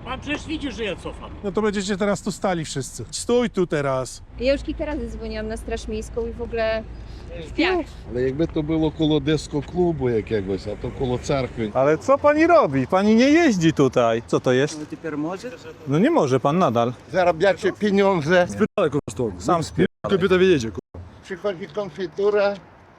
Pan przecież widzi, że ja cofam. No to będziecie teraz tu stali wszyscy. Stój tu teraz. Ja już kilka razy dzwoniłam na Straż Miejską i w ogóle w piach. Ale jakby to było koło disco-klubu jakiegoś, a to koło cerkwi. Ale co pani robi? Pani nie jeździ tutaj. Co to jest? No теперь может? No nie może pan nadal. Zarabiacie pieniądze, Daleko stąd. Sam spier... Kobieta wiedzie, przychodzi konfitura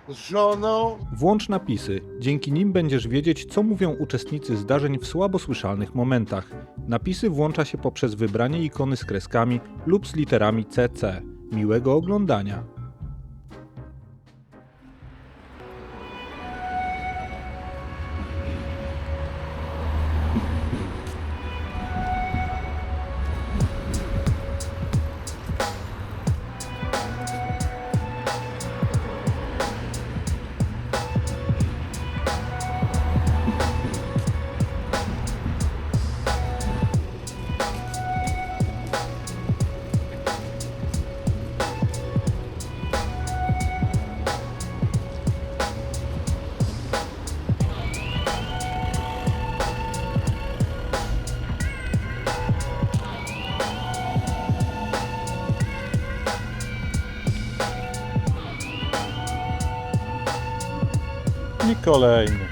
z żoną. Włącz napisy. Dzięki nim będziesz wiedzieć, co mówią uczestnicy zdarzeń w słabo słyszalnych momentach. Napisy włącza się poprzez wybranie ikony z kreskami lub z literami CC. Miłego oglądania. I kolejny.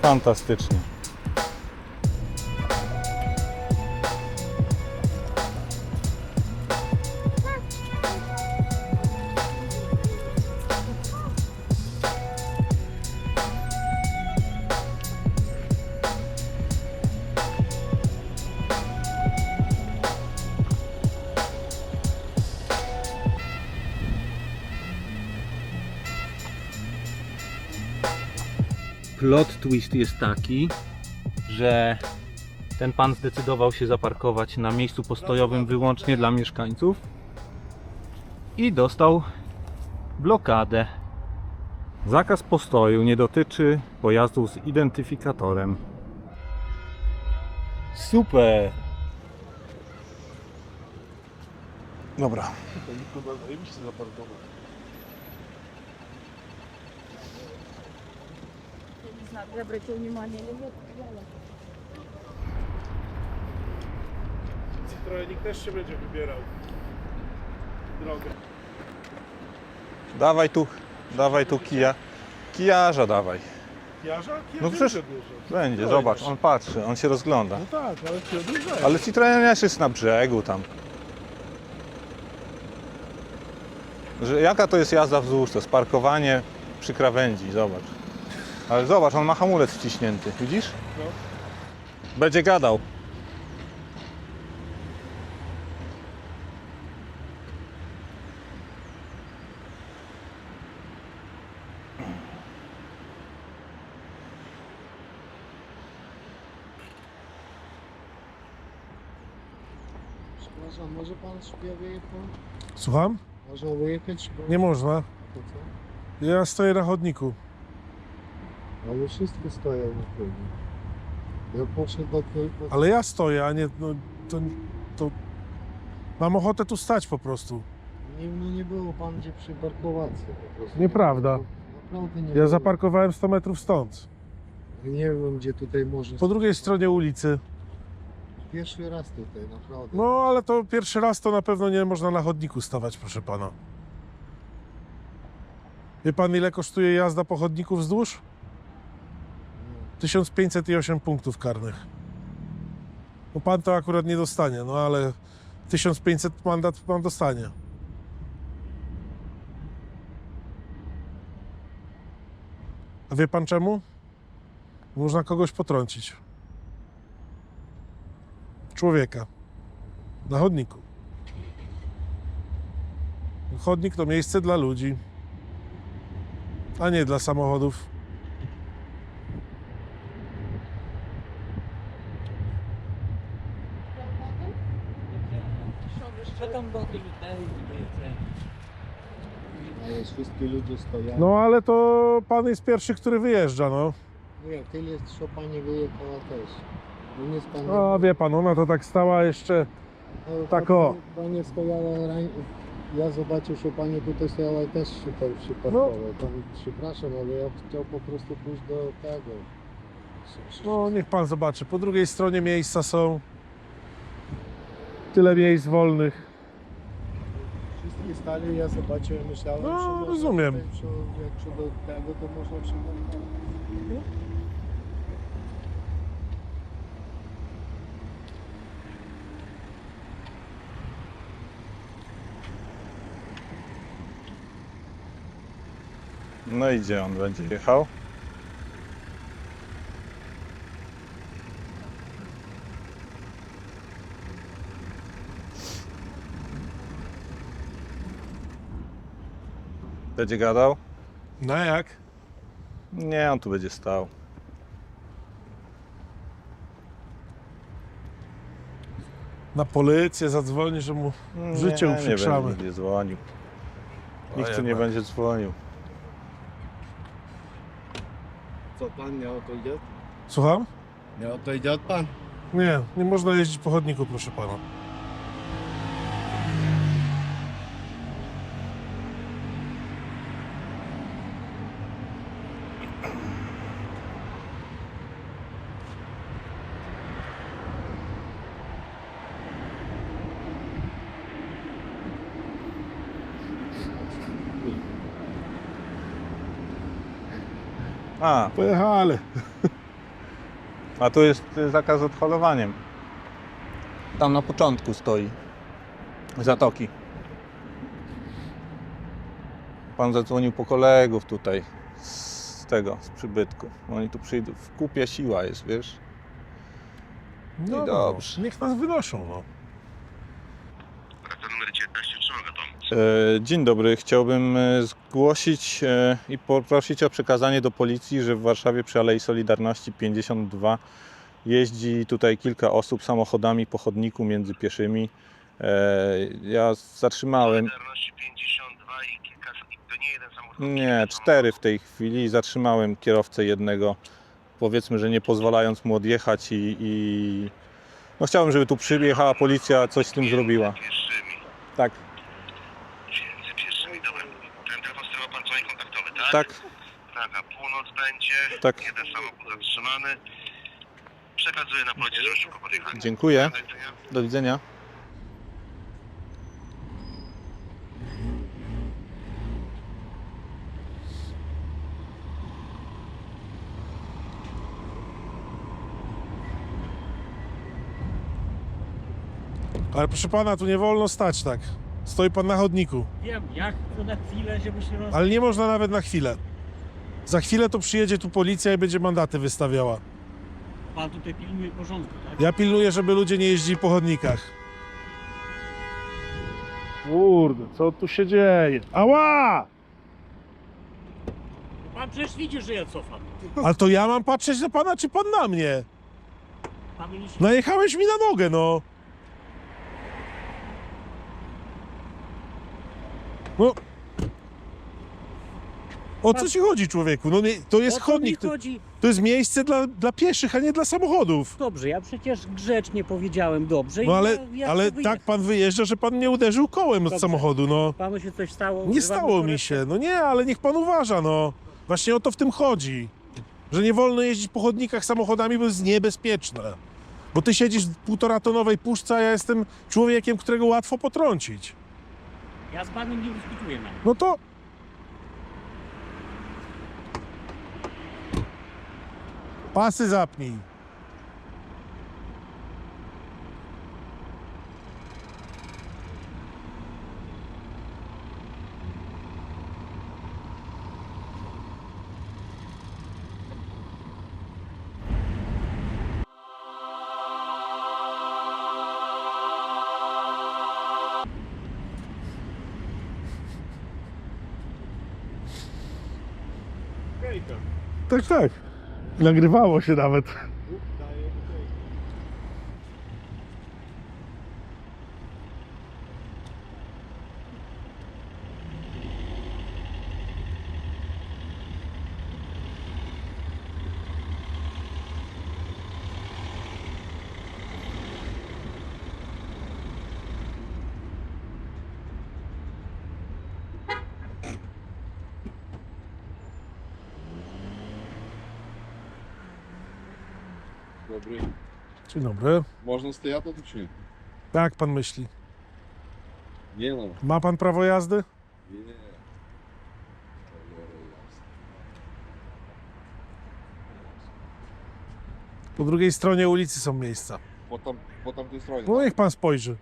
Fantastycznie. Plot twist jest taki, że ten pan zdecydował się zaparkować na miejscu postojowym wyłącznie dla mieszkańców i dostał blokadę. Zakaz postoju nie dotyczy pojazdów z identyfikatorem. Super! Dobra. Не знаю, я обратил внимание или нет. Citroenik też się będzie wybierał drogę. Dawaj tu kija. Kijarza dawaj. Jarza? No przecież będzie, zobacz, on patrzy, on się rozgląda. No tak, ale się odjeżdżają. Ale Citroen jest na brzegu tam. Że jaka to jest jazda wzdłuż, to jest parkowanie przy krawędzi, zobacz. Ale zobacz, on ma hamulec wciśnięty, widzisz? No. Będzie gadał. Przepraszam, może pan sobie wyjechał? Słucham? Można wyjechać? Bo... Nie można. To co? Ja stoję na chodniku. Ale wszystko stoją na pewno. Ja poszedł do tego... Ale ja stoję, a nie... No, to... Mam ochotę tu stać po prostu. Nie, no nie było pan gdzie przyparkować po prostu. Nieprawda. Naprawdę nie Ja było. zaparkowałem 100 metrów stąd. Nie wiem gdzie tutaj może... Po drugiej stronie ulicy. Pierwszy raz tutaj, naprawdę. No ale to pierwszy raz to na pewno nie można na chodniku stawać, proszę pana. Wie pan ile kosztuje jazda po chodniku wzdłuż? 1508 punktów karnych. No pan to akurat nie dostanie, no ale 1500 mandat pan dostanie. A wie pan czemu? Można kogoś potrącić. Człowieka. Na chodniku. Chodnik to miejsce dla ludzi, a nie dla samochodów. Що там багато людей? Wszystkie ludzie stoją. No ale to pan jest pierwszy, który wyjeżdża, no. Nie, tyle, co pani wyjechała też. No nie z panem. No wie pan, ona to tak stała jeszcze. No, tak pani- o. Pani stojała, ja zobaczył, że pani tutaj stojała i też się pan przyparkował. Pan, przepraszam, ale ja chciał po prostu pójść do tego. No niech pan zobaczy, po drugiej stronie miejsca są. Tyle miejsc wolnych. Wszyscy stali, ja zobaczyłem, myślałem, No, że można rozumiem. tutaj, że jak co do tego, to można przyjmować. No i gdzie on będzie jechał? Będzie gadał? No jak? Nie, on tu będzie stał. Na policję zadzwoni, że mu życie nie uprzykrzamy. będzie dzwonił. Nikt tu nie jednak. będzie dzwonił. Co pan, nie odejdzie? Słucham? Nie odejdzie pan? Nie, nie można jeździć po chodniku, proszę pana. Pojechali. A tu jest zakaz odholowaniem. Tam na początku stoi. Zatoki. Pan zadzwonił po kolegów tutaj z przybytku. Oni tu przyjdą. W kupie siła jest, wiesz? No I dobrze. Niech nas wynoszą, no. Praca numer 19, czy mogę pomóc? Dzień dobry. Chciałbym zgłosić i poprosić o przekazanie do policji, że w Warszawie przy Alei Solidarności 52 jeździ tutaj kilka osób samochodami po chodniku między pieszymi. Ja zatrzymałem, Solidarności 52 i kilka, to nie jeden samochód. nie, 4 w tej chwili. Zatrzymałem kierowcę jednego, powiedzmy, że nie pozwalając mu odjechać i no chciałbym, żeby tu przyjechała policja, coś z tym zrobiła. Pieszymi. Tak, Między pieszymi, dobra. Ten telefon ma pan dzwonek kontaktowy, tak? tak, Praga, północ będzie. Tak. Jeden samochód zatrzymany. Przekazuję na policję, żeby szybko podjechali. dziękuję. Do widzenia. Do widzenia. Ale proszę pana, tu nie wolno stać tak. Stoi pan na chodniku. Wiem, jak to na chwilę, żeby się Ale nie można nawet na chwilę. Za chwilę to przyjedzie tu policja i będzie mandaty wystawiała. Pan tutaj pilnuje porządku, tak? Ja pilnuję, żeby ludzie nie jeździli po chodnikach. Kurde, co tu się dzieje? Ała! Pan przecież widzi, że ja cofam. Ale to ja mam patrzeć na pana, czy pan na mnie? Pan mi nic Najechałeś mi na nogę, no. No. O co ci chodzi, człowieku? No nie, to jest O co mi chodnik. chodzi? To jest miejsce dla pieszych, a nie dla samochodów. Dobrze, ja przecież grzecznie powiedziałem dobrze. No i ale, ja ale chcę tak pan wyjeżdża, że pan mnie uderzył kołem od Dobrze. samochodu, no. Panu się coś stało? Nie Używamy stało mi korekty? się, no nie, ale niech pan uważa, no. Właśnie o to w tym chodzi. Że nie wolno jeździć po chodnikach samochodami, bo jest niebezpieczne. Bo ty siedzisz w 1,5-tonowej puszce, a ja jestem człowiekiem, którego łatwo potrącić. Ja z panem nie dyskutuję na No to... Pasy zapnij. Tak, tak. Nagrywało się nawet. dobry. Dzień dobry. Można stoять tu czy nie? Jak pan myśli? Nie no. Ma pan prawo jazdy? Nie. Po drugiej stronie ulicy są miejsca. Po tamtej stronie. No niech pan spojrzy.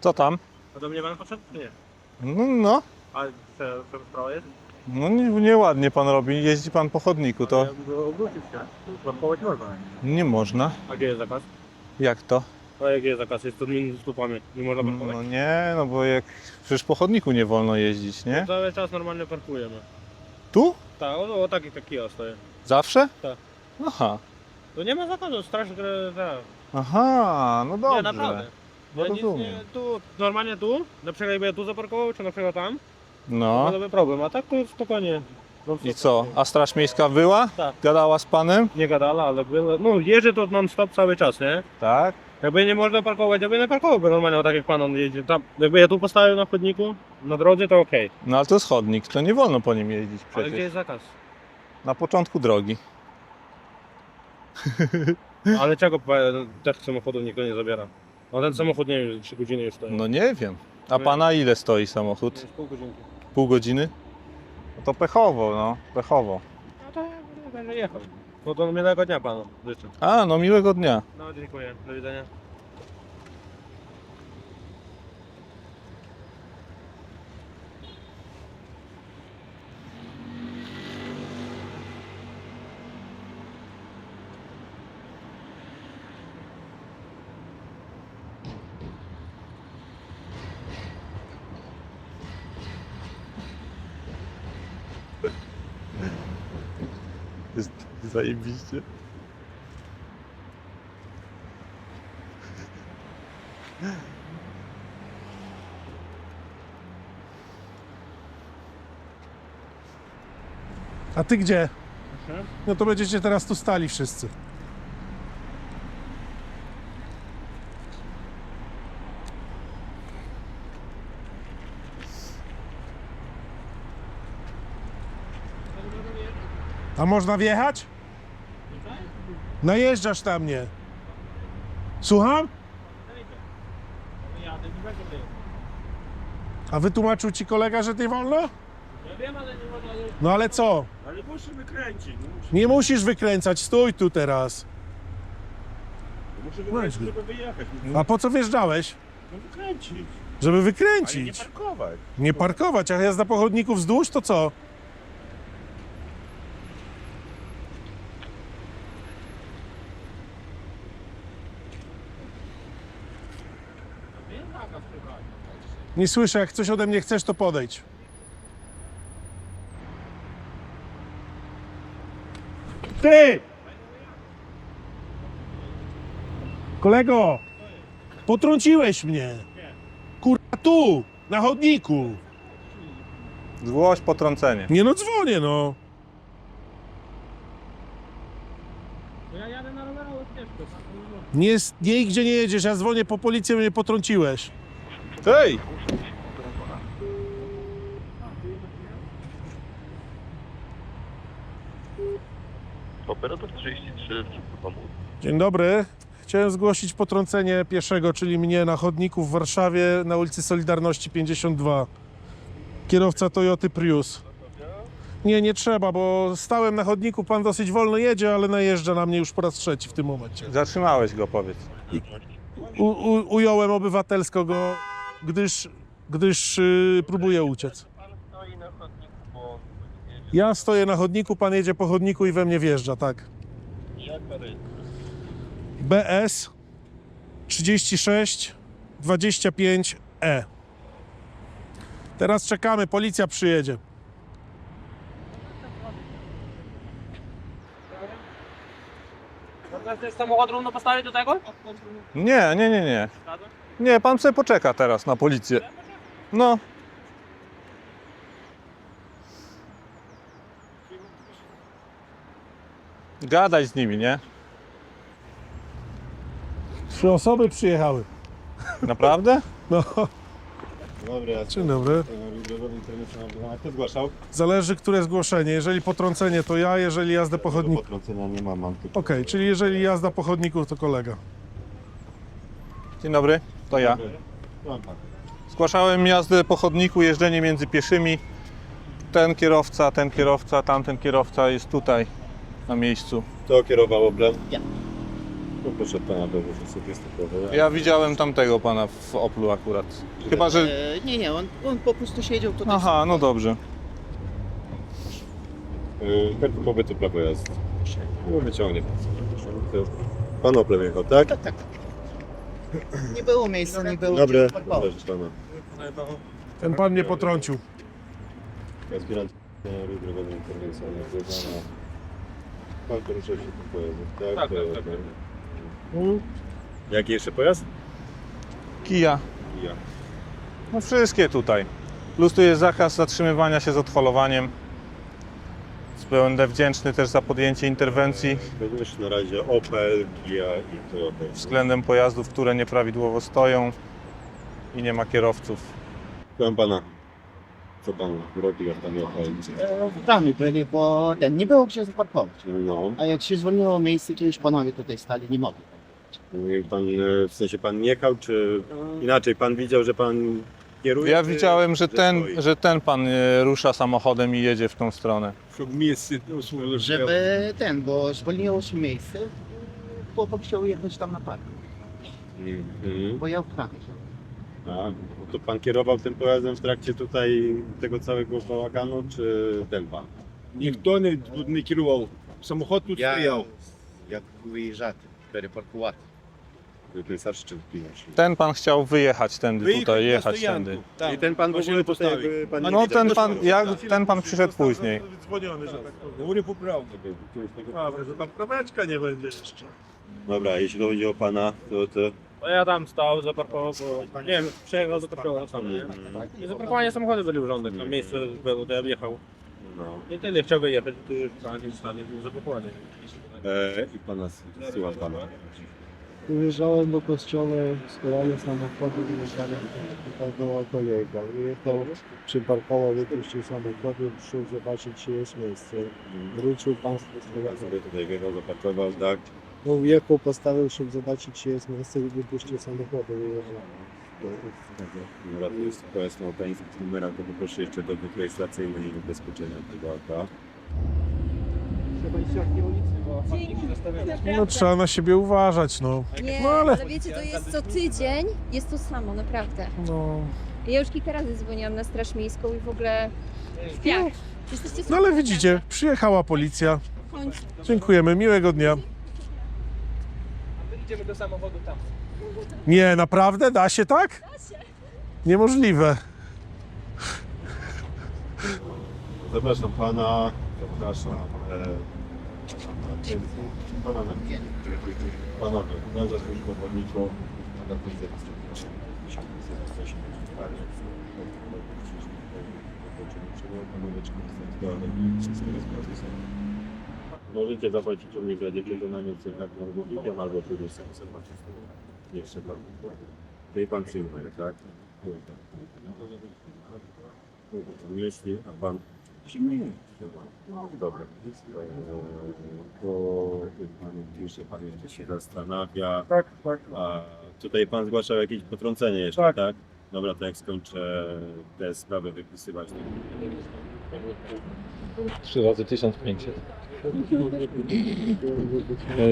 Co tam? A do mnie pan poszedł, czy nie? No. A co sprawa jest? No nieładnie pan robi, jeździ pan po chodniku, to Ja bym obrócił się. Parkować można. nie można. A gdzie jest zakaz? Jak to? A jaki jest zakaz? Jest to między słupami. Nie można parkować. No nie, no bo jak przecież po chodniku nie wolno jeździć, nie? Cały czas normalnie parkujemy. Tu? Tak, o taki ja stoję. Zawsze? Tak. Aha. To nie ma zakazu, straż Aha, no dobrze. Nie, naprawdę. No Ja nic rozumiem. nie, tu, normalnie tu, na przykład jakby ja tu zaparkował, czy na przykład tam, No. to by problem, a tak to spokojnie. No, I co? A Straż Miejska była? Tak. Gadała z panem? Nie gadala, ale było, no jeżdżę to non stop cały czas, nie? Tak. Jakby nie można parkować, ja bym nie parkowałby normalnie, tak jak pan on jedzie. Tam, jakby ja tu postawił na chodniku, na drodze, to okej. No ale to jest chodnik, to nie wolno po nim jeździć Ale gdzie przecież. jest zakaz? Na początku drogi. Ale czego tych samochodów nikt nie zabiera? No ten samochód nie wiem, 3 godziny już stoi. No nie wiem. A pana ile stoi samochód? Jest pół godzinki. Pół godziny? No to pechowo, no. Pechowo. No to ja będę jechał. No to miłego dnia panu życzę. A, no miłego dnia. No dziękuję, do widzenia. Jest zajebiście. A ty gdzie? No to będziecie teraz tu stali wszyscy. A można wjechać? Najeżdżasz na mnie. Słucham? A wytłumaczył ci kolega, że nie wolno? Ja wiem, ale nie można... No ale co? Ale muszę wykręcić. Nie musisz wykręcać, stój tu teraz. Muszę wykręcić, żeby wyjechać. A po co wjeżdżałeś? No wykręcić. Żeby wykręcić. parkować. Nie parkować, a jazda po chodniku wzdłuż to co? Nie słyszę, jak coś ode mnie chcesz, to podejdź. Ty! Kolego! Potrąciłeś mnie! Kurwa, tu! Na chodniku! Zgłoś potrącenie. Nie no, dzwonię no! No ja jadę na rowerze, ale też Nigdzie nie jedziesz, ja dzwonię po policję, mnie potrąciłeś. Hej! Operator 33, pomóc. Dzień dobry. Chciałem zgłosić potrącenie pieszego, czyli mnie na chodniku w Warszawie na ulicy Solidarności 52. Kierowca Toyoty Prius. Nie trzeba, bo stałem na chodniku, pan dosyć wolno jedzie, ale najeżdża na mnie już po raz trzeci w tym momencie. Zatrzymałeś go, powiedz. Ująłem obywatelsko go, gdyż próbuje uciec. Ja stoję na chodniku, pan jedzie po chodniku i we mnie wjeżdża, tak. BS 36 25E. Teraz czekamy, policja przyjedzie. Chcesz samochód równo postawić do tego? Nie, nie, nie, nie. Nie, pan sobie poczeka teraz na policję. No. Gadaj z nimi, nie? 3 osoby przyjechały. Naprawdę? No, Dobra, dzień dobry. Kto zgłaszał? Zależy, które zgłoszenie. Jeżeli potrącenie, to ja, jeżeli jazdę po chodniku. Potrącenia nie mam tylko... Okej, czyli jeżeli jazda po chodniku, to kolega. Dzień dobry, to ja. Zgłaszałem jazdę po chodniku, jeżdżenie między pieszymi. Ten kierowca, tamten kierowca jest tutaj na miejscu. Kto kierował oblem? Ja. No proszę pana, że sobie jest typowe. Ja widziałem tamtego pana w Oplu akurat. Chyba, że... Nie, on po prostu siedział tutaj. Aha, no dobrze. Karty pobytu prawo jazdy. No wyciągnie pan. Pan oblem jechał, tak? Tak. Nie było miejsca, nie było Dobre. gdzie parkować. Proszę pana. Ten pan mnie potrącił. Aspirant drogową interwencją wezwana. Pan porusza się tym pojazdem, tak? Tak. Jaki jeszcze pojazd? Kija. Ja. No wszystkie tutaj. Plus tu jest zakaz zatrzymywania się z odholowaniem. Będę wdzięczny też za podjęcie interwencji Również na razie Opel, Kia i Toyota. względem pojazdów, które nieprawidłowo stoją i nie ma kierowców. Pytam pana, co pan robi, jak pan jechał? Tam byli, bo nie było gdzie zaparkować. No, A jak się zwolniło miejsce, to już panowie tutaj stali, nie mogli. pan, w sensie pan jechał, czy inaczej, pan widział, że pan kieruje? Ja czy widziałem, stoi? że ten pan rusza samochodem i jedzie w tą stronę. Żeby bo zwolniło się miejsce, chłopak chciał jechać tam na park, bo ja w prawie. A, to pan kierował tym pojazdem w trakcie tutaj tego całego bałaganu, czy ten pan? Ніхто тут не керував. Самохід тут стояв. Jak wyjeżdżати, перепаркувати. Ten starszy czy pilniejszy? Ten pan chciał wyjechać tędy, tutaj, jechać tędy. I ten pan w ogóle tutaj jakby pan nie No widział? ten pan przyszedł później. Dzwoniony, że tak powiem. Говорю по правді. A, że tam kraweczka nie będzie jeszcze. Dobra, jeśli chodzi o pana, to... No ja tam stał, zaparkował, bo nie wiem, przejechał, zaparkował sam, nie? I zaparkowanie samochodu byli urządzek, tam miejsce było, to ja wjechał. No. I tyle, chciał wyjechać, tu już w stanie był zaparkowany. I pana, słucham pana. Wyjeżdżałem do kościoła, skierowałem samochodu, wyjeżdżałem, tutaj była kolega. Wyjechał, przyparkował, wypuścił samochody, przyszedł zobaczyć, czy jest miejsce. Wrócił pan z Ja sobie tutaj wjechał, zaparkował, tak? No wjechał, postawił, żeby zobaczyć, czy jest miejsce i wypuścił samochody. Wyjeżdżał. Dobra, to jest pojazd na ukraińskich numerach, to poproszę jeszcze dowód rejestracyjny i ubezpieczenia tego auta. No trzeba na siebie uważać, no. Nie, No ale- ale wiecie, to jest co tydzień, jest to samo, naprawdę. No, Ja już kilka razy dzwoniłam na Straż Miejską i w ogóle w piach. Jesteście no ale super. widzicie, przyjechała policja. W końcu. Dziękujemy, miłego dnia. Idziemy do samochodu tam. Nie, naprawdę? Da się tak? Niemożliwe. Zapraszam pana, zapraszam pana panowie, na zasłużę powolniczo, na policja możecie zapłacić o mnie kradzieży do namiętnych jak narkotykiem albo turystyką. Jeszcze pan. Tutaj pan przyjmuje, tak? Jeśli, a pan przyjmuje. Dobra. To pan pisze, pan jeszcze się zastanawia. Tak. A tutaj pan zgłaszał jakieś potrącenie jeszcze, tak? Dobra, to jak skończę te sprawy wypisywać. 3 razy 1500.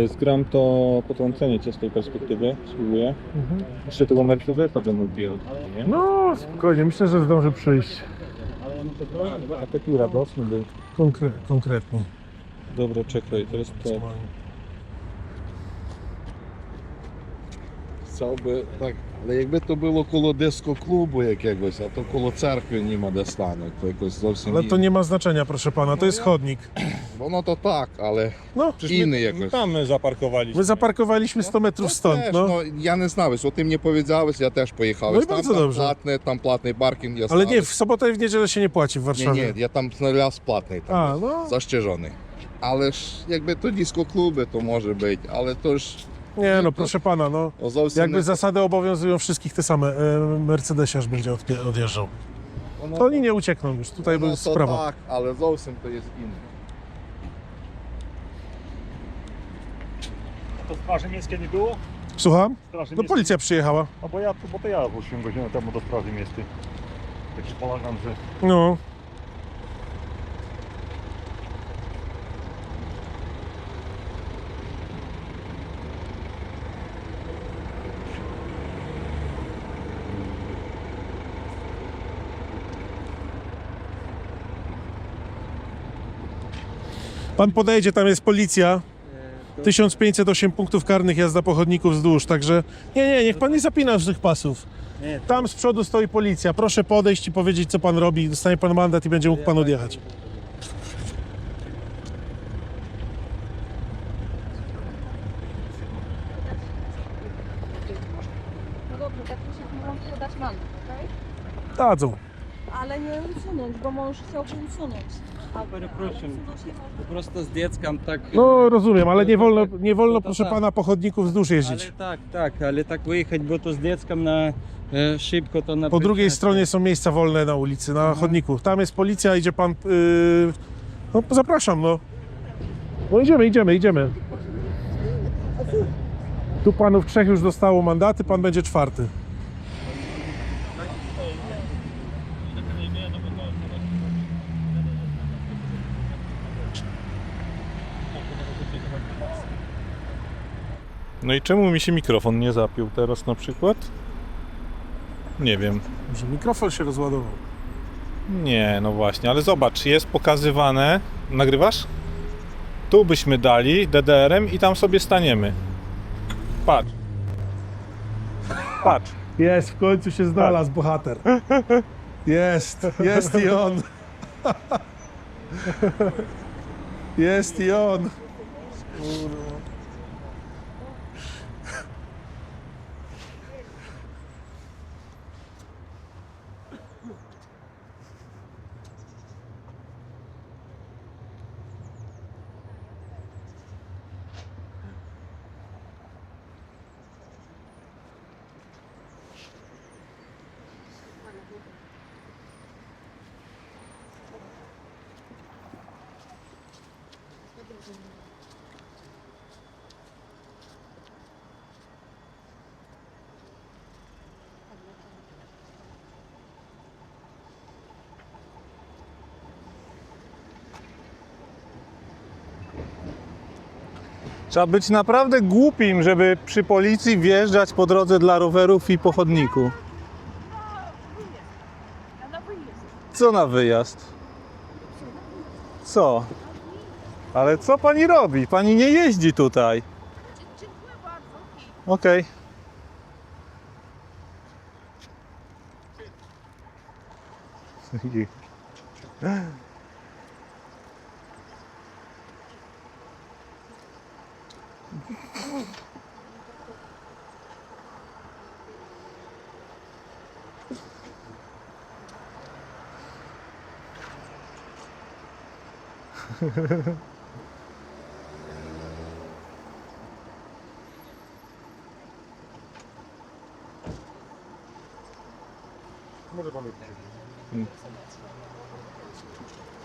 Zgram to potrącenie cię z tej perspektywy, spróbuję. Jeszcze tego Mercedesa będę odbierał. No, spokojnie, myślę, że zdąży przyjść. A taki radosny był. Konkretnie. Dobra, czekaj, to jest to. Chciałby, tak, ale jakby to było koło dysko-klubu jakiegoś, a to koło cerkwi nie ma де stanąć, to jakoś zовсім Ale to nie ma znaczenia, proszę pana, to jest chodnik. Bo no to tak, ale No, inny jakoś. Tam zaparkowaliśmy. my zaparkowaliśmy 100 metrów stąd, Też, no. no, ja nie znałeś, o tym nie powiedziałeś, ja też pojechałem. No i bardzo dobrze. Tam płatny parking jest. Ale nie, w sobotę i w niedzielę się nie płaci w Nie, Warszawie. nie, ja tam znalazł płatny, tam A, jest, no. zastrzeżony. Ależ jakby to disco-kluby to może być, ale to już Nie no, proszę pana, no. o zовсім Jakby nie- zasady obowiązują wszystkich te same. Mercedesiarz będzie odjeżdżał. no, To oni nie uciekną już, tutaj no, jest to sprawa. tak, ale zовсім to jest inny. To Straży Miejskiej nie było? Słucham? Straży No policja przyjechała. No bo to ja wróciłem godzinę temu do Straży Miejskiej. Taki polegam, że No. Pan podejdzie, tam jest policja. 1508 punktów karnych, jazda po chodniku wzdłuż, także nie, niech pan nie zapina tych pasów. Tam z przodu stoi policja, proszę podejść i powiedzieć, co pan robi, dostanie pan mandat i będzie mógł pan odjechać. No dobrze, tak mi się mogą podać mandat, okej? Dadzą. Ale nie usunąć, bo mąż chciałby usunąć. Po prostu z dzieckiem tak... No rozumiem, ale nie wolno to proszę tak. pana po chodniku wzdłuż jeździć. Ale tak, ale tak wyjechać, bo to z dzieckiem na szybko to na... Po drugiej stronie są miejsca wolne na ulicy, na chodniku. Tam jest policja, idzie pan... No zapraszam, no. No idziemy. Tu panów 3 już dostało mandaty, pan będzie 4. No i czemu mi się mikrofon nie zapiął teraz na przykład? Nie wiem. Może mikrofon się rozładował. Nie, no właśnie, ale zobacz, jest pokazywane. Nagrywasz? Tu byśmy dali DDR-em i tam sobie staniemy. Patrz. Patrz. Jest, w końcu się znalazł bohater. Jest i on. Jest i on. Trzeba być naprawdę głupim, żeby przy policji wjeżdżać po drodze dla rowerów i po chodniku. Co na wyjazd? Co? Ale co pani robi? Pani nie jeździ tutaj. Okej.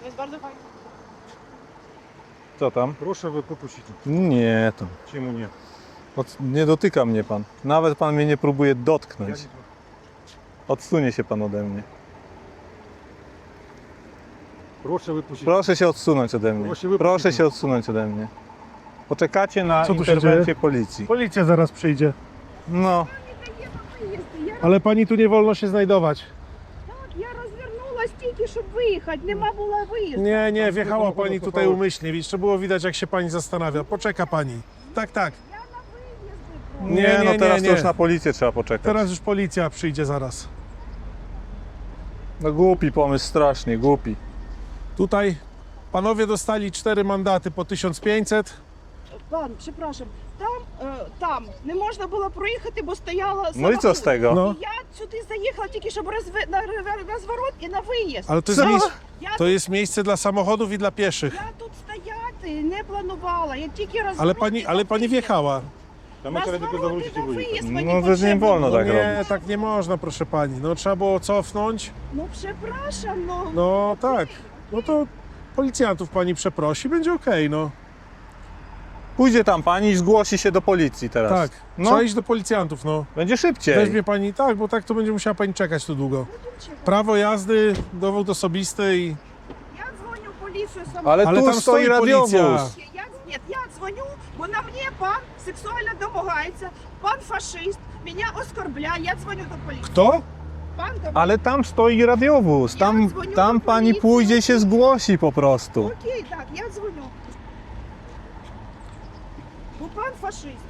Jest bardzo fajnie. Co tam? Proszę wypuścić. Nie, to Czemu nie? nie dotyka mnie pan. Nawet pan mnie nie próbuje dotknąć. Odsunie się pan ode mnie. Proszę wypuścić. Proszę się odsunąć ode mnie. Proszę wypuścić. Proszę się odsunąć ode mnie. Poczekacie na Co tu się interwencję policji. Policja zaraz przyjdzie. No, Ale pani tu nie wolno się znajdować. Ja rozвернулась тільки, щоб виїхати, нема було виїзду. Nie, wjechała pani tutaj umyślnie. Jeszcze było widać, jak się pani zastanawia. Poczeka pani. Tak. Nie, no teraz to już na policję trzeba poczekać. Teraz już policja przyjdzie zaraz. No głupi pomysł, strasznie głupi. Tutaj panowie dostali 4 mandaty po 1500. Пан, прzepraszam, там не можна було проїхати, бо стояла No i co z tego? No. Я сюди заїхала тільки, щоб на розворот і на виїзд. Ale to jest, Co? to jest miejsce dla samochodów i dla pieszych. Я тут стояти не планувала, я тільки розворот. Ale pani wjechała. Tam trzeba tylko zawrócić i wyjechać. No to nie wolno tak Nie, robić. tak nie można, proszę pani. No trzeba było cofnąć. Ну, przepraszam, no. No tak. No to policjantów pani przeprosi, będzie okej, no. Pójdzie tam pani i zgłosi się do policji teraz. Tak. No, Trzeba iść do policjantów, no. będzie szybciej. Weźmie pani, tak, bo tak to będzie musiała pani czekać tu długo. Prawo jazdy, dowód osobisty i... Я dзвоню в поліцію сама. Ale, Ale tu tam stoi stoi radiowóz. policja. Я дзвоню, бо на мені пан сексуально домагається, пан фашист, мене оскорбляє, я дзвоню до поліції. Kto? Пан до Ale tam stoi radiowóz. Tam pani pójdzie i się zgłosi po prostu. Окей, так, я дзвоню. Бо пан фашист.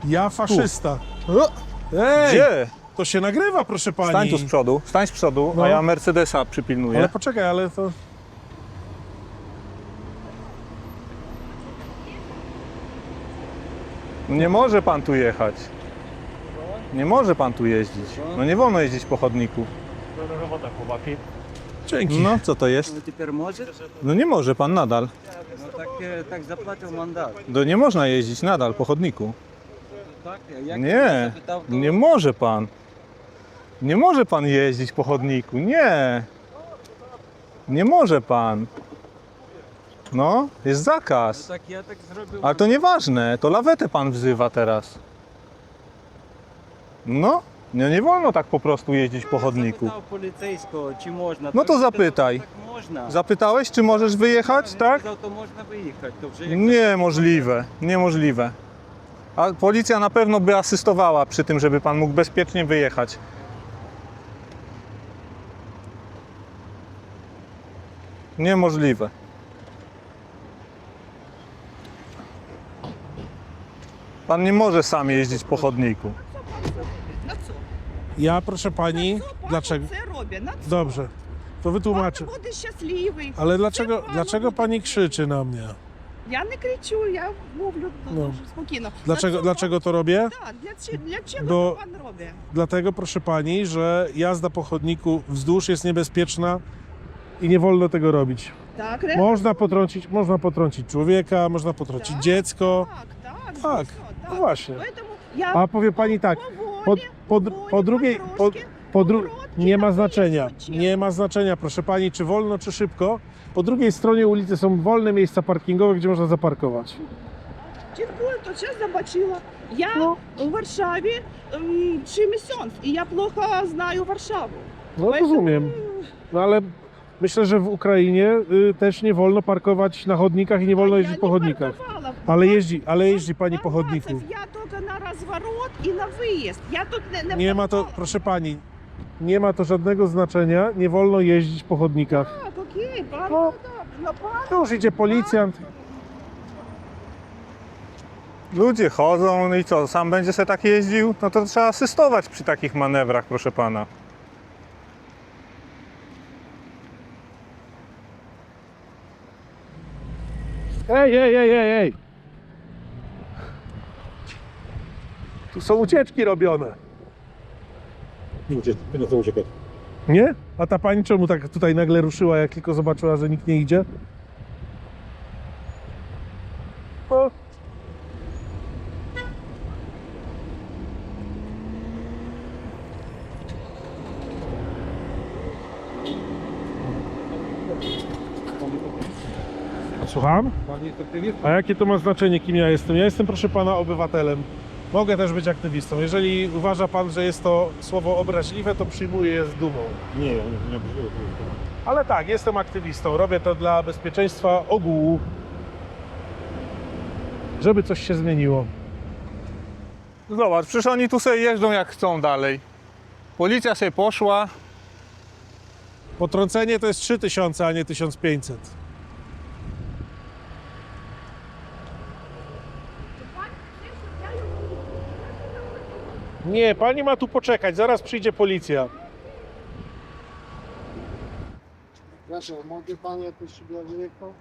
Ja faszysta. O, Ej, Gdzie? to się nagrywa, proszę pani. Stań tu z przodu, stań z przodu, No. a ja Mercedesa przypilnuję. Ale poczekaj, ale to... Nie może pan tu jechać. Nie może pan tu jeździć. No nie wolno jeździć po chodniku. Dzięki. No, co to jest? Ну тепер може? No nie może pan nadal. Ну так заплатив мандат. No nie można jeździć nadal po chodniku. Так, як Nie, запитав, то nie może pan. Nie może pan jeździć po chodniku. Nie. Nie może pan. No, jest zakaz. так я так зробив. Ale to nieważne, to lawetę pan wzywa teraz. No, nie wolno tak po prostu jeździć po chodniku. Запитав поліцейського, чи можна. No to Той сказав, zapytaj. Так можна. Zapytałeś, czy możesz wyjechać, tak? Сказав, то можна виїхати. То вже як Niemożliwe, niemożliwe. A policja na pewno by asystowała przy tym, żeby pan mógł bezpiecznie wyjechać. Niemożliwe. Pan nie może sam jeździć po chodniku. На це. Ja, proszę pani, dlaczego? Це робить, на це. Dobrze, to wytłumaczę. Пан буде щасливий. Ale Це пану dlaczego буде. pani krzyczy na mnie? Я не кричу, я мовлю Ну. дуже спокійно. Dlaczego to robię? Так, для чого Bo- це пан робить? Dlatego, proszę pani, że jazda po chodniku wzdłuż jest niebezpieczna i nie wolno tego robić. Так, не? Można potrącić człowieka, można potrącić dziecko. Так, так, Tak, звісно, no так. właśnie. Поэтому я A powie pani tak, po drugiej, nie ma znaczenia, nie ma znaczenia, proszę pani, czy wolno, czy szybko. Po drugiej stronie ulicy są wolne miejsca parkingowe, gdzie można zaparkować. чіткую, то час забачила. Я у Варшаві 3 місяці, і я плохо знаю Варшаву. No rozumiem, no ale myślę, że w Ukrainie też nie wolno parkować na chodnikach i nie wolno jeździć po chodnikach. Ale jeździ pani po chodniku. Я тільки на розворот і на виїзд. Я тут не Nie ma to, proszę pani, nie ma to żadnego znaczenia, nie wolno jeździć po chodnikach. Так, окей, пан, No. no pan. To już idzie policjant. Ludzie chodzą, no i co, sam będzie sobie tak jeździł? No to trzeba asystować przy takich manewrach, proszę pana. Ej! Tu są ucieczki robione. Nie chcę uciekać. Nie? A ta pani czemu tak tutaj nagle ruszyła, jak tylko zobaczyła, że nikt nie idzie? O. Słucham? A jakie to ma znaczenie, kim ja jestem? Ja jestem, proszę pana, obywatelem. Mogę też być aktywistą. Jeżeli uważa pan, że jest to słowo obraźliwe, to przyjmuję je z dumą. Nie. Ale tak, jestem aktywistą. Robię to dla bezpieczeństwa ogółu. Żeby coś się zmieniło. Zobacz, przecież oni tu sobie jeżdżą jak chcą dalej. Policja sobie poszła. Potrącenie to jest 3000, a nie 1500. Nie, pani ma tu poczekać, zaraz przyjdzie policja. Proszę, mogę pan jakoś sobie wyjechał?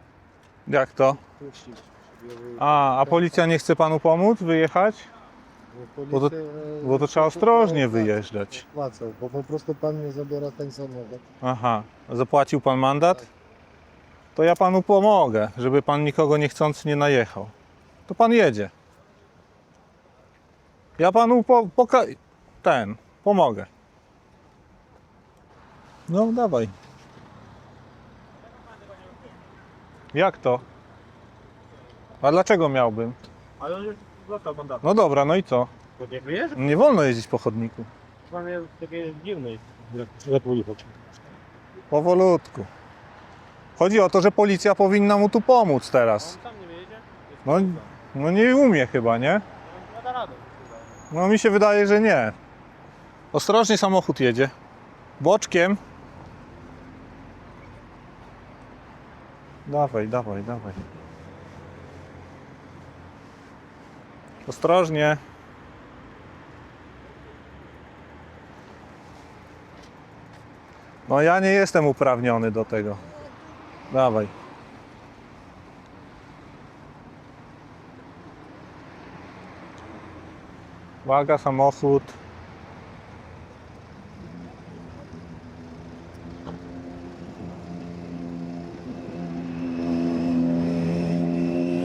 Jak to? Puścić, żeby wyjechał. A policja nie chce panu pomóc wyjechać? Bo Bo to trzeba ostrożnie wyjeżdżać. Płacę, bo po prostu pan mnie zabiera ten samochód. Aha, zapłacił pan mandat? To ja panu pomogę, żeby pan nikogo niechcący nie najechał. To pan jedzie. Ja panu pomogę. No dawaj. Jak to? A dlaczego miałbym? Ale on już został mandat. No dobra, no i co? To nie wyjeżdża? Nie wolno jeździć po chodniku. Pan jest taki dziwny. Jak pojechać? Powolutku. Chodzi o to, że policja powinna mu tu pomóc teraz. Sam nie wyjedzie? No nie umie chyba, nie? No da radę. No mi się wydaje, że nie. Ostrożnie samochód jedzie. Boczkiem. Dawaj, dawaj, dawaj. Ostrożnie. No ja nie jestem uprawniony do tego. Dawaj. Uwaga, samochód.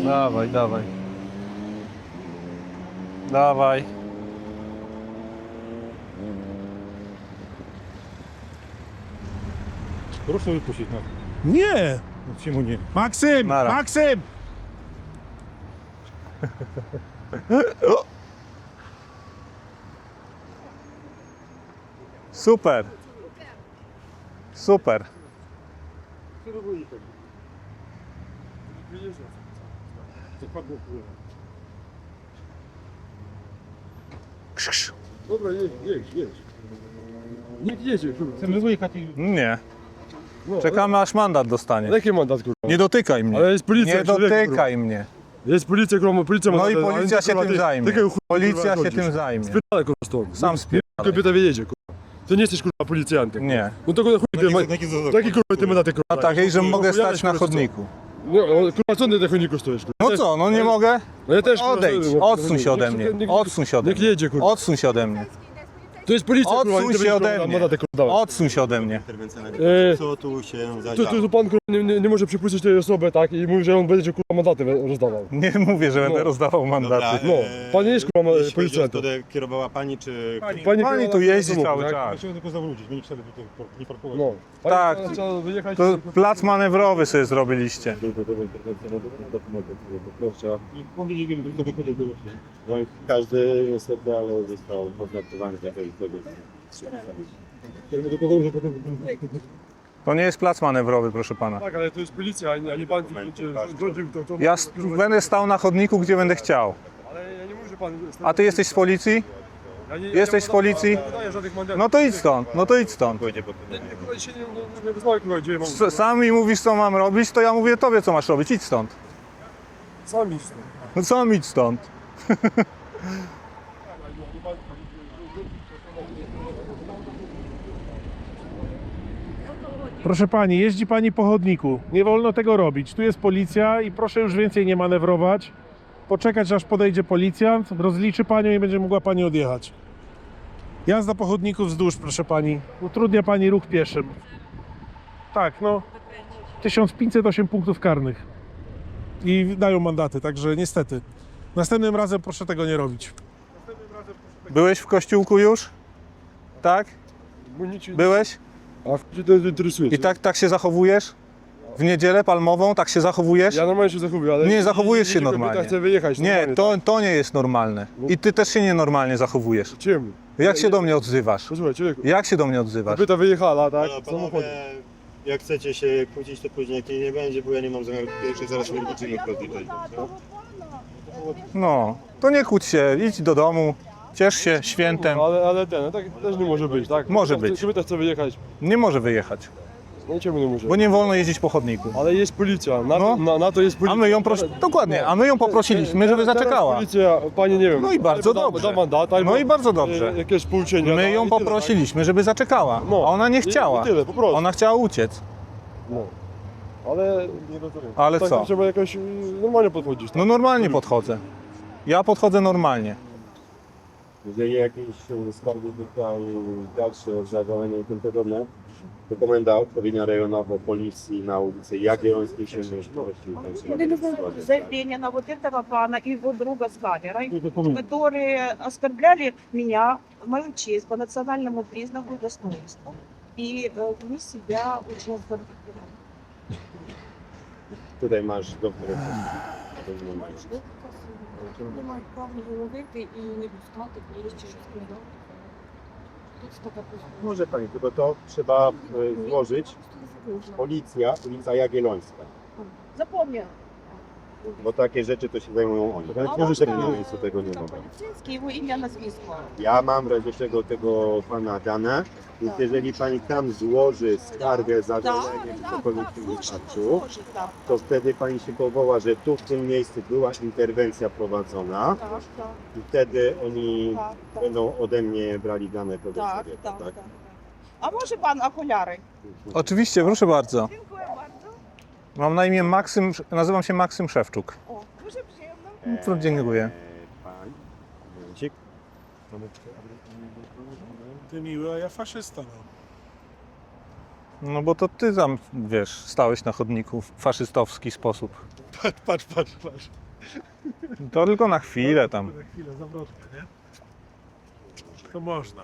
Dawaj, dawaj. Dawaj. Proszę wypuścić na Nie! czemu nie? Maksym! Nara. Maksym! Super. Super. Krz. Dobra, jedź. Niech jedzie, kurwa. Chcemy wyjechać i... Nie. Czekamy aż mandat dostanie. Jaki mandat, kurwa? Nie dotykaj mnie. Ale jest policja, Nie człowieku, dotykaj mnie. Jest policja, kurwa, policja ma No i mandat, policja ale się kurwa, tym ty- zajmie. takiego chuja, Policja kurwa, się tym chodzisz. zajmie. Spierdalaj, kurwa, stąd. Sam spierdalaj. Kobieta wyjedzie, kurwa. Ty nie jesteś, kurwa, policjantem. Nie. No to chuj, taki kurwa, ty mandaty, kurwa. A takiej, że mogę Chuja, stać na kurwa, chodniku. No, kurwa, co ty na chodniku stoisz, kurwa? No co, no nie mogę? No ja też, kurwa, Odejdź, stoję, odsuń się ode mnie. niech- Odsuń się ode Niech mnie. jedzie, kurwa. Odsuń się ode mnie. To jest policja, kurwa, Odsuń nie się będziesz, ode kurwa, mnie. mandaty, kurwa, dawać. Odsuń się ode mnie. Co tu się zadziało? Tu pan, kurwa, nie może przypuścić tej osoby, tak? I mówi, że on będzie, kurwa, mandaty rozdawał. Nie mówię, że będę No. rozdawał mandaty. No, pan nie jest, kurwa, policjantem. kierowała pani, czy... Pani tu jeździ samochód, cały tak? czas. Musimy tylko zawrócić, nie parkować. No. Tak. Trzeba wyjechać. To plac manewrowy sobie zrobiliście. Każdy niestety, ale został potraktowany jako kogoś. To nie jest plac manewrowy, proszę pana. Tak, ale to jest policja, a nie pan rządził to. Ja będę stał na chodniku, gdzie będę chciał. Ale ja nie mówię, że pan... A ty jesteś z policji? Jesteś z policji? Nie wydaję żadnych mandatów. No to idź stąd, no to idź stąd. Kurwa, dzisiaj nie wyznałem, kurwa, gdzie mam... Sam mi mówisz, co mam robić, to ja mówię tobie, co masz robić. Idź stąd. Sami stąd. No sam idź stąd. Proszę pani, jeździ pani po chodniku. Nie wolno tego robić. Tu jest policja i proszę już więcej nie manewrować. Poczekać, aż podejdzie policjant, rozliczy panią i będzie mogła pani odjechać. Jazda po chodniku wzdłuż, proszę pani. Utrudnia pani ruch pieszym. Tak, no. 1508 punktów karnych. I dają mandaty, także niestety. Następnym razem proszę tego nie robić. Byłeś w kościółku już? Tak? Byłeś? A w czym to interesuje? I tak się zachowujesz? W niedzielę palmową tak się zachowujesz? Ja normalnie się zachowuję, ale... Nie, zachowujesz się kobieta normalnie. chce wyjechać Nie, normalnie, to nie jest normalne. I ty też się nienormalnie zachowujesz. tak? Czemu? Jak się do mnie odzywasz? Posłuchaj, człowieku. Jak się do mnie odzywasz? Kobieta wyjechała, tak? No, W samochodzie. jak chcecie się kłócić, to później jak nie będzie, bo ja nie mam zamiaru pierwszy, zaraz mnie liczymy rozliczać. No, to nie kłóć się, idź do domu, ciesz się świętem. Ale tak też nie może być, tak? Może Kobieta być. Kobieta chce wyjechać. Nie może wyjechać. No czemu nie może? Bo nie wolno jeździć po chodniku. Ale jest policja, na to jest policja. A my ją dokładnie, a my ją poprosiliśmy, żeby zaczekała. Policja, pani nie wiem. No i bardzo dobrze. Da mandat, albo No i bardzo dobrze. jakieś pouczenia. My ją poprosiliśmy, żeby zaczekała, a ona nie chciała. I tyle, po prostu. Ona chciała uciec. No. Ale nie rozumiem. Ale tak co? trzeba jakoś normalnie podchodzić. No normalnie podchodzę. Ja podchodzę normalnie. Jeżeli jakieś skargi tutaj dalsze zadanie i tym podobne, to komenda odpowiednia rejonowa policji на улице Ягеллонской się Заявление на вот этого пана и его друга с камерой, которые оскорбляли меня, мою честь по национальному признаку и достоинству. И вели себя очень оскорбительно. Tutaj masz doktor. Не мають права говорити і не пускати, якщо щось сказати. Тут така позиція. Może pani, tylko to trzeba złożyć. Policja, ulica Jagiellońska. Запомнил. Bo takie rzeczy to się zajmują oni. Nawet może w takim miejscu tego nie mogą. Полицейский, его имя, назwisko. Ja mam w razie czego tego pana dane, więc jeżeli pani tam złoży skargę za żalenie w cokolwiek wypadku, to wtedy pani się powoła, że tu w tym miejscu była interwencja prowadzona i wtedy oni będą ode mnie brali dane tego człowieka, tak? A może pan okulary? Oczywiście, proszę bardzo. Dziękuję bardzo. Mam na imię Maksym, nazywam się Maksym Szewczuk. O, дуже przyjemno. Dziękuję. Pan, momencik. Ty miły, a ja faszysta. No. No bo to ty tam, wiesz, stałeś na chodniku w faszystowski sposób. Patrz. To tylko na chwilę tam. Na chwilę, zawrotkę, nie? To można.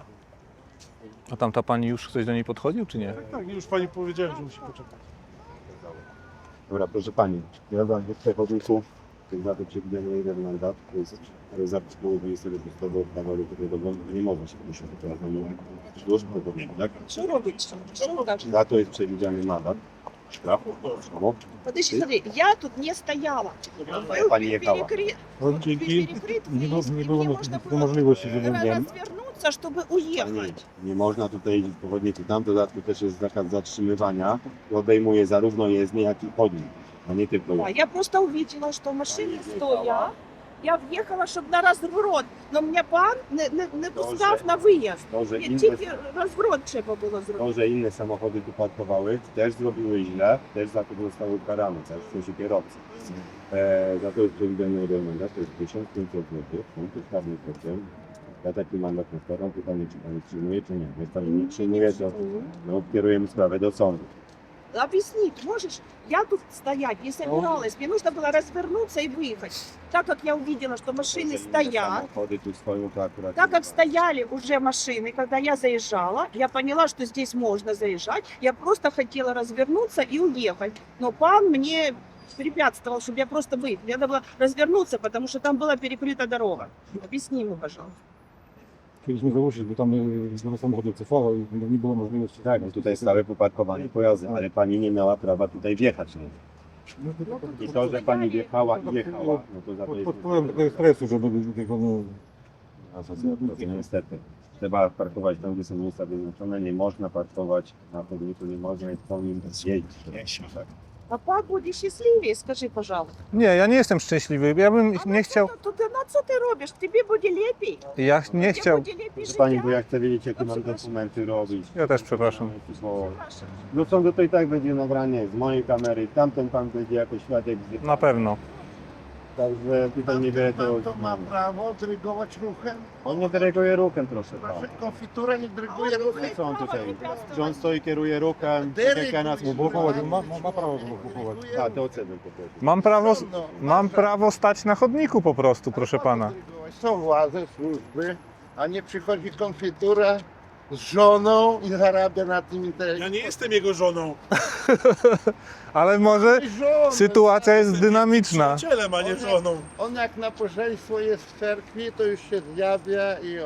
A tam ta pani już ktoś do niej podchodził, czy nie? Tak, już pani powiedziałem, że musi poczekać. Dobra, proszę pani, ja wam w przechodniku za to przewidziano jeden mandat, to jest artykułu 26 prawa lutowego, nie można się podnieść do służb, tak? Що робить? Що ви кажете? Za to jest przewidziany mandat. Штраф. Czemu? Подожди, смотри, я тут не стояла. Был Pani jechała. перекрыт выезд, и мне можно было развернуться, чтобы уехать. Nie można tutaj jeździć po chodniku. Tam w dodatku też jest zakaz zatrzymywania i obejmuje zarówno jezdnię, jak i chodnik, a nie tylko Да, я просто увидела, что машины стоят. Я въехала, чтобы на разворот, но меня пан не пускав на выезд. To, że inne, Тільки розворот треба було зробити. to, że inne samochody tu parkowały, też zrobiły źle, też za to zostały karane, też w sensie kierowcy. Za to jest przewidziany mandat, to jest 1500 zł, punktów karnych procent. Ja taki mandat nie składam, pytanie czy pani przyjmuje, czy nie. Jak pani nie przyjmuje, to no, kierujemy sprawę do sądu. Объяснить можешь? Я тут стоять не собиралась. Мне нужно было развернуться и выехать. Так как я увидела, что машины стоят, Samochody tu stoją, to akurat... так как стояли уже машины, когда я заезжала, я поняла, что здесь можно заезжать. Я просто хотела развернуться и уехать. Но пан мне препятствовал, чтобы я просто выехала. Мне надо было развернуться, потому что там была перекрыта дорога. Объясни ему, пожалуйста. Chcieliśmy założyć, bo tam samochody cofało i nie było możliwości. Tak, no tutaj stały poparkowane pojazdy, ale pani nie miała prawa tutaj wjechać. I to, że pani wjechała i jechała, no to za to jest... Pod wpływem tego stresu, żeby tego Niestety. Trzeba parkować tam, gdzie są miejsca wyznaczone, nie można parkować na chodniku, nie można jest po nim jeździć. Tak. А пан буде щасливее, скажи, пожалуйста. Nie, ja nie jestem szczęśliwy. Ja bym nie chciał. То ти на co ty robisz? Тобі буде lepiej. Ja nie Тебе chciał. буде lepiej Proszę pani, życia. bo ja chcę wiedzieć, jakie mam dokumenty robić. Ja też przepraszam. Bo do sądu to i tak będzie nagranie z mojej kamery, tamten pan będzie jako świadek. Na pewno. Także tutaj niewiele to... To ma prawo dyrygować ruchem? On nie dyryguje ruchem, proszę pana. Konfitura nie dyryguje ruchem? Co on tutaj? Czy on stoi, kieruje ruchem, tak jak ja nas mu blokować, ma prawo blokować. A, to oceny po prostu. Mam prawo stać na chodniku po prostu, proszę pana. Są władze, służby, a nie przychodzi konfitura z żoną i zarabia na tym interesie. Ja nie jestem jego żoną. Ale może sytuacja jest dynamiczna. Przyjacielem, a nie żoną. On jak nabożeństwo jest w cerkwi, to już się zjawia i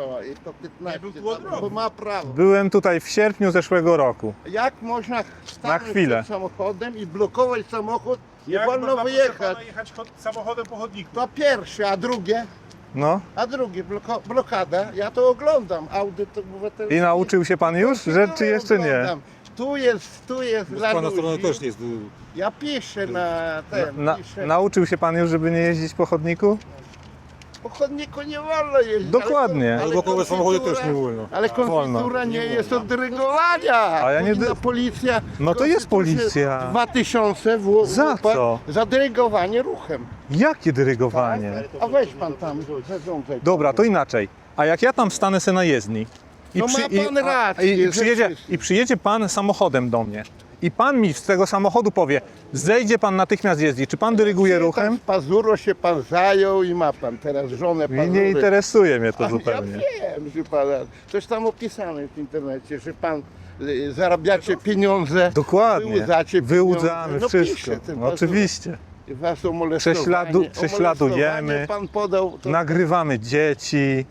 to 15 lat, bo ma prawo. Byłem tutaj w sierpniu zeszłego roku. Jak można stanąć chwilę. przed samochodem i blokować samochód, nie Jak wolno można, proszę wyjechać. pana, jechać samochodem po chodniku? To pierwsze, a drugie? No. A drugie, blokada. Ja to oglądam, audyt obywatelski. I nauczył się pan już, że czy jeszcze nie? Oglądam. tu jest dla Pana strona ludzi. też jest. Ja piszę na ten, piszę. Nauczył się pan już, żeby nie jeździć po chodniku? Po chodniku nie wolno jeździć. Dokładnie. ale Bokowe samochody konfitura- też nie wolno. Ale konfitura nie jest od dyrygowania. A ja nie Powinna dy- policja. No to jest Konstytucja policja. 2000 Za co? Za dyrygowanie ruchem. Jakie dyrygowanie? A weź pan tam zarządzaj. Dobra, to inaczej. A jak ja tam stanę se na jezdni No ma pan rację, i przyjedzie pan samochodem do mnie i pan mi z tego samochodu powie, zejdzie pan natychmiast jeździ, czy pan dyryguje ruchem? Z Pazuro się pan zajął i ma pan teraz żonę Mnie Pazury. nie interesuje mnie to A zupełnie. Ja wiem, że pan, coś tam opisane w internecie, że pan zarabiacie pieniądze, Dokładnie. wyłudzacie Wyłudzamy pieniądze. No wszystko. pisze ten No, Pazuro. oczywiście. Was o molestowanie. Prześladujemy. O molestowanie pan podał, to Nagrywamy dzieci.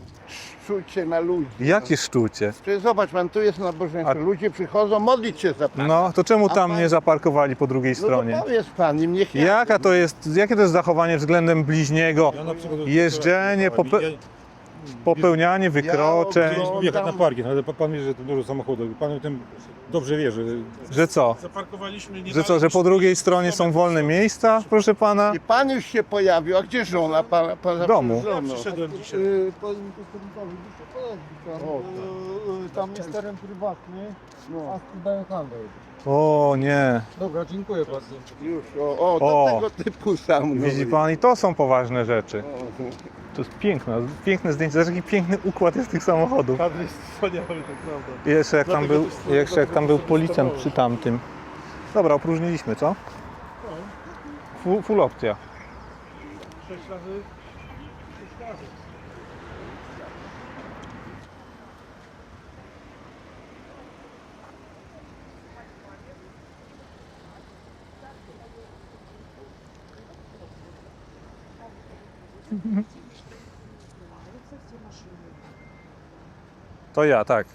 szczucie na ludzi. Jakie szczucie? Przecież zobacz pan, tu jest nabożeństwo, ludzie przychodzą modlić się za pana. No, to czemu A tam pan- nie zaparkowali po drugiej No stronie? to powiedz pan im, niech Jakie to jest zachowanie względem bliźniego? Ja na przykład Jeżdżenie, popełnianie wykroczeń. Chcieliśmy jechać na parking, ale pan wie, że to dużo samochodów. Pan o tym dobrze wie, że Że co? Zaparkowaliśmy nie Że co, że po drugiej stronie są wolne miejsca, proszę pana? I pan już się pojawił, a gdzie żona pana? W domu. Przyszedłem dzisiaj. Panie prezydentowi, tam jest teren prywatny, a sprzedają handel. O nie. Dobra, dziękuję bardzo. Już, do O. tego typu sam. Widzi pan, i to są poważne rzeczy. To jest piękne zdjęcie. Zobacz, jaki piękny układ jest tych samochodów. Kadr jest wspaniały, tak prawda. I jeszcze jak tam był policjant przy tamtym. Dobra, opróżniliśmy, co? Full opcja. 6 razy. To ja, tak.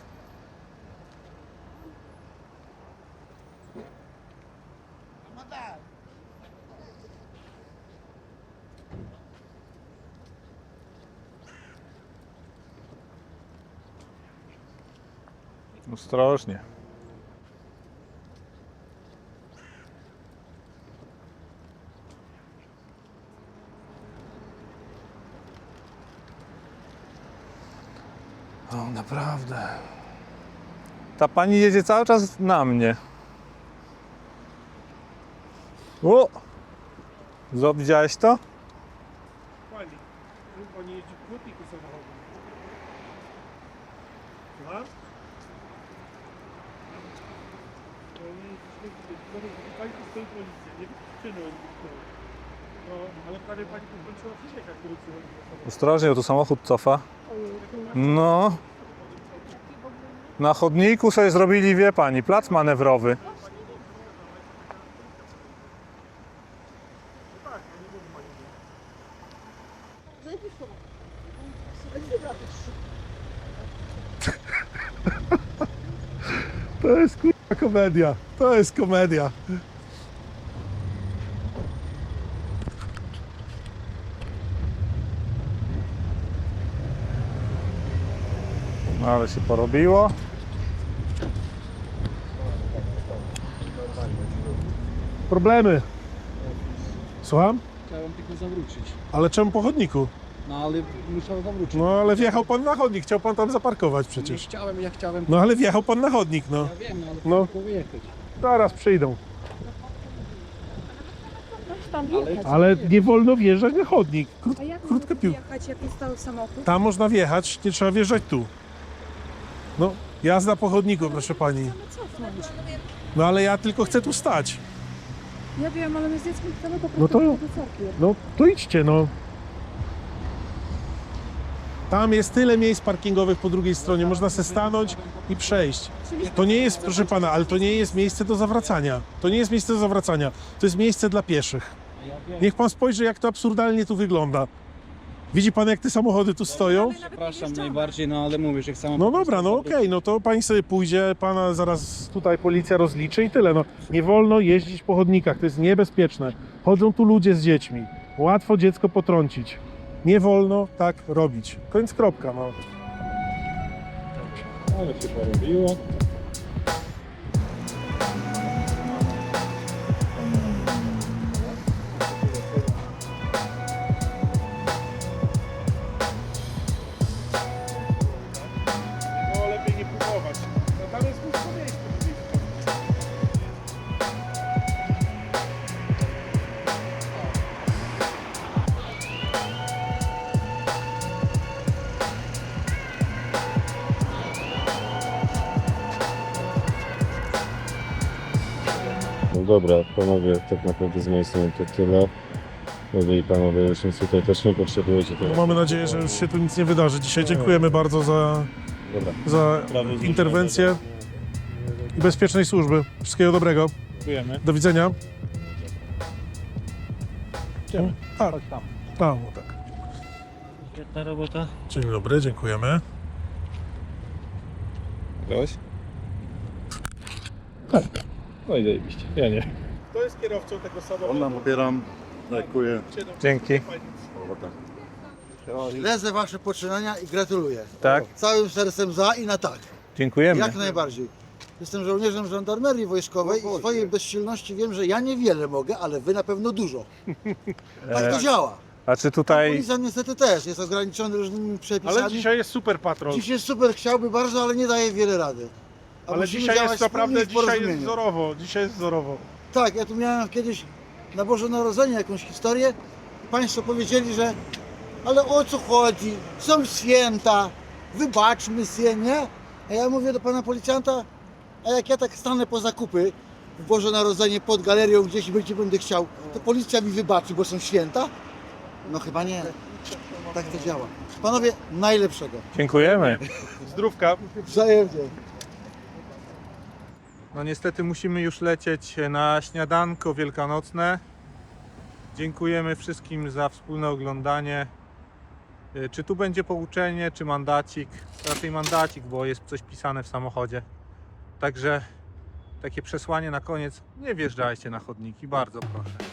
Ostrożnie. O, naprawdę. Ta pani jedzie cały czas na mnie. O! Widziałeś to? Pani, pani jeździ w krótniku samochodu. Słucham? Pani tu stoi policja, nie wykluczyłem. No, ale prawie pani tu kończyła przyjechać policją. Ostrożnie, bo tu samochód cofa. No. Na chodniku sobie zrobili, wie pani, plac manewrowy. To jest kurwa komedia. To jest komedia. No, ale się porobiło. Problemy. Słucham? Chciałem tylko zawrócić. Ale czemu po chodniku? No ale musiał zawrócić. No ale wjechał pan na chodnik, chciał pan tam zaparkować przecież. Ja chciałem. No ale wjechał pan na chodnik, no. Ja wiem, ale No. tylko wyjechać. Zaraz przyjdą. Tam wjechać. Ale nie wolno wjeżdżać na chodnik. A jak Krótka można piłka. wjechać, jak jest stały samochód? Tam można wjechać, nie trzeba wjeżdżać tu. No, jazda po chodniku, proszę pani. Cofnąć. No ale ja tylko chcę tu stać. Ja wiem, ale my z dzieckiem chcemy po No prostu to- do cerkwi. No, to idźcie, no. Tam jest tyle miejsc parkingowych po drugiej stronie, można se stanąć i przejść. To nie jest, proszę pana, ale to nie jest miejsce do zawracania. To nie jest miejsce do zawracania, to jest miejsce dla pieszych. Niech pan spojrzy, jak to absurdalnie tu wygląda. Widzi pan, jak te samochody tu stoją? Przepraszam najbardziej, no ale mówię, że chcę. No dobra, no okej, no to pani sobie pójdzie, pana zaraz tutaj policja rozliczy i tyle. No, nie wolno jeździć po chodnikach, to jest niebezpieczne. Chodzą tu ludzie z dziećmi, łatwo dziecko potrącić. Nie wolno tak robić. Koniec, kropka, no. ale się porobiło. dobra, panowie, tak naprawdę z mojej strony to tyle. Jeżeli panowie już nic tutaj też nie potrzebujecie, to... No, mamy nadzieję, że już się tu nic nie wydarzy. Dzisiaj dziękujemy bardzo Dobra. za interwencję i bezpiecznej służby. Wszystkiego dobrego. Dziękujemy. Do widzenia. Idziemy. Tak, Tam. tam, tak. Świetna robota. Dzień dobry, dziękujemy. Grałeś? Tak. No i zajebiście. Ja nie. Kto jest kierowcą tego samochodu? Ona pobieram, dziękuję. Dzięki. Śledzę wasze poczynania i gratuluję. Tak? Całym sercem za i na tak. Dziękujemy. Jak najbardziej. Jestem żołnierzem żandarmerii wojskowej i swojej bezsilności wiem, że ja niewiele mogę, ale wy na pewno dużo. Tak to działa. A czy tutaj... Policja niestety też jest ograniczony różnymi przepisami. Ale dzisiaj jest super patrol. Dziś jest super, chciałby bardzo, ale nie daje wiele rady. A Ale musimy dzisiaj działać jest naprawdę, wspólnie w dzisiaj jest porozumieniu. wzorowo. Dzisiaj jest wzorowo. Tak, ja tu miałem kiedyś na Boże Narodzenie jakąś historię. Państwo powiedzieli, że ale o co chodzi? Są święta, wybaczmy się, nie? A ja mówię do pana policjanta, a jak ja tak stanę po zakupy w Boże Narodzenie pod galerią gdzieś, gdzie będę chciał, to policja mi wybaczy, bo są święta? No chyba nie. Tak to działa. Panowie, najlepszego. Dziękujemy. Zdrówka. Wzajemnie. No niestety musimy już lecieć na śniadanko wielkanocne. Dziękujemy wszystkim za wspólne oglądanie. Czy tu będzie pouczenie, czy mandacik? Raczej mandacik, bo jest coś pisane w samochodzie. Także takie przesłanie na koniec. Nie wjeżdżajcie na chodniki, bardzo proszę.